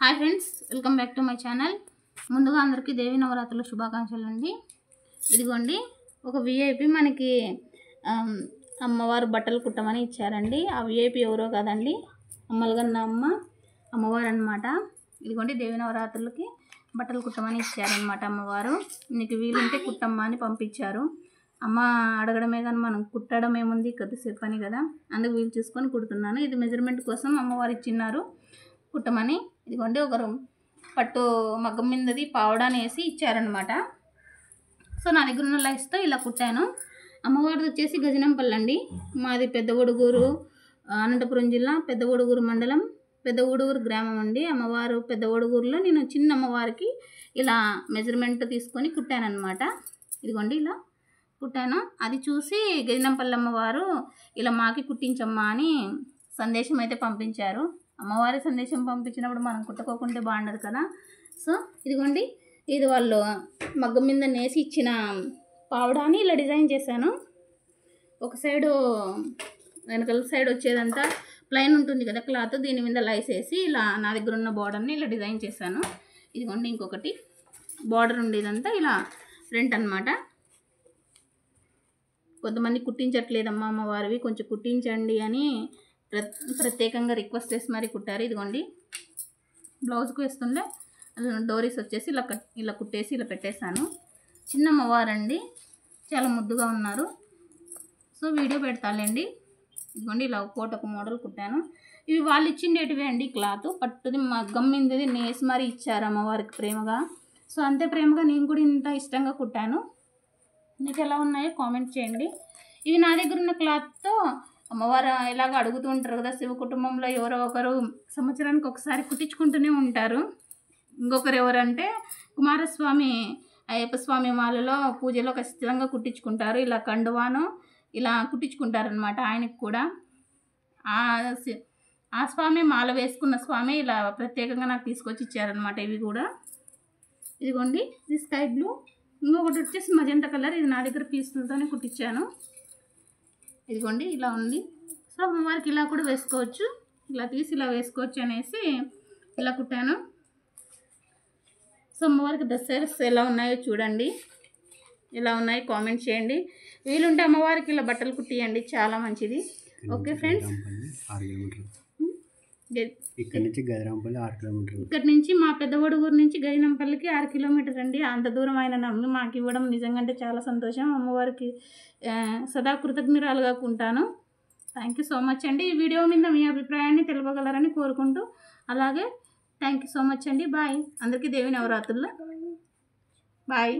Hi friends, welcome back to my channel. ముందుగా అందరికీ దేవి నవరాత్రుల శుభాకాంక్షలు అండి. ఇదిగోండి ఒక విఐపి మనకి అమ్మవారు బట్టలు కుట్టమని ఇచ్చారండి. ఆ విఐపి ఎవరో కాదండి, అమ్మలగన్న అమ్మవారు అనమాట. ఇదిగోండి దేవి నవరాత్రులకి బట్టలు కుట్టమని ఇచ్చారనమాట అమ్మవారు. నీకు వీలుంటే కుట్టమ్మా అని పంపించారు. అమ్మ అడగడమే కానీ మనం కుట్టడం ఏముంది, కొద్దిసేపు పని కదా, అందుకు వీలు చూసుకొని కుడుతున్నాను. ఇది మెజర్మెంట్ కోసం అమ్మవారు ఇచ్చినారు కుట్టమని. ఇదిగోండి ఒకరు పట్టు మగ్గం మీదది పావడాన్ని వేసి ఇచ్చారనమాట. సో నా దగ్గర ఉన్న లైస్తో ఇలా కుట్టాను. అమ్మవారిది వచ్చేసి గజనంపల్లి అండి. మాది పెద్ద ఒడుగూరు, అనంతపురం జిల్లా, పెద్ద ఒడుగూరు మండలం, పెద్ద ఒడుగూరు గ్రామం అండి. అమ్మవారు పెద్ద ఒడుగూరులో నేను చిన్న అమ్మవారికి ఇలా మెజర్మెంట్ తీసుకొని కుట్టానమాట. ఇదిగోండి ఇలా కుట్టాను. అది చూసి గజనంపల్లి అమ్మవారు ఇలా మాకి కుట్టించమ్మా అని సందేశం అయితే పంపించారు. అమ్మవారి సందేశం పంపించినప్పుడు మనం కుట్టుకోకుంటే బాగుండదు కదా. సో ఇదిగోండి ఇది వాళ్ళు మగ్గం మీద నేసి ఇచ్చిన పావడాన్ని ఇలా డిజైన్ చేశాను. ఒక సైడు వెనకాల సైడ్ వచ్చేదంతా ప్లెయిన్ ఉంటుంది కదా క్లాత్, దీని మీద లైస్ వేసి ఇలా నా దగ్గర ఉన్న బార్డర్ని ఇలా డిజైన్ చేశాను. ఇదిగోండి ఇంకొకటి బార్డర్ ఉండేదంతా ఇలా ఫ్రంట్ అనమాట. కొంతమంది కుట్టించట్లేదమ్మా అమ్మవారివి, కొంచెం కుట్టించండి అని ప్రత్యేకంగా రిక్వెస్ట్ చేసి మరీ కుట్టారు. ఇదిగోండి బ్లౌజ్కి వేస్తుండే డోరీస్ వచ్చేసి ఇలా కుట్టేసి ఇలా పెట్టేశాను. చిన్న అమ్మవారండి, చాలా ముద్దుగా ఉన్నారు. సో వీడియో పెడతాలేండి. ఇదిగోండి ఇలా కోటకు మోడల్ కుట్టాను. ఇవి వాళ్ళు ఇచ్చిండేటివే అండి, క్లాత్ పట్టుది మగ్గం మీదది నేసి మరీ ఇచ్చారు అమ్మవారికి ప్రేమగా. సో అంతే ప్రేమగా నేను కూడా ఇంత ఇష్టంగా కుట్టాను. మీకు ఎలా ఉన్నాయో కామెంట్ చేయండి. ఇవి నా దగ్గర ఉన్న క్లాత్తో అమ్మవారు ఇలాగ అడుగుతూ ఉంటారు కదా, శివ కుటుంబంలో ఎవరో ఒకరు సంవత్సరానికి ఒకసారి కుట్టించుకుంటూనే ఉంటారు. ఇంకొకరు ఎవరంటే కుమారస్వామి అయ్యప్ప స్వామి మాలలో పూజలో ఖచ్చితంగా కుట్టించుకుంటారు. ఇలా కండువాను ఇలా కుట్టించుకుంటారనమాట. ఆయనకి కూడా ఆ స్వామి మాల వేసుకున్న స్వామి ఇలా ప్రత్యేకంగా నాకు తీసుకొచ్చి ఇచ్చారనమాట. ఇవి కూడా ఇదిగోండి ఇది స్కై బ్లూ, ఇంకొకటి వచ్చేసి మజంతా కలర్. ఇది నా దగ్గర పీసులతోనే కుట్టించాను. ఇదిగోండి ఇలా ఉంది. సో అమ్మవారికి ఇలా కూడా వేసుకోవచ్చు, ఇలా తీసి ఇలా వేసుకోవచ్చు అనేసి ఇలా కుట్టాను. సో అమ్మవారికి డ్రెస్సెస్ ఎలా ఉన్నాయో చూడండి, ఎలా ఉన్నాయో కామెంట్ చేయండి. వీలుంటే అమ్మవారికి ఇలా బట్టలు కుట్టియండి, చాలా మంచిది. ఓకే ఫ్రెండ్స్, ఇక్కడ నుంచి గజరాంపల్లి 6 కిలోమీటర్లు. ఇక్కడ నుంచి మా పెద్ద ఒడుగూరు నుంచి గజనంపల్లికి 6 కిలోమీటర్ అండి. అంత దూరం ఆయన నమ్మి మాకు ఇవ్వడం నిజంగా చాలా సంతోషం. అమ్మవారికి సదా కృతజ్ఞరాలుగా ఉంటాను. థ్యాంక్ యూ సో మచ్ అండి. ఈ వీడియో మీద మీ అభిప్రాయాన్ని తెలుపగలరని కోరుకుంటూ, అలాగే థ్యాంక్ యూ సో మచ్ అండి. బాయ్. అందరికీ దేవి నవరాత్రులు. బాయ్.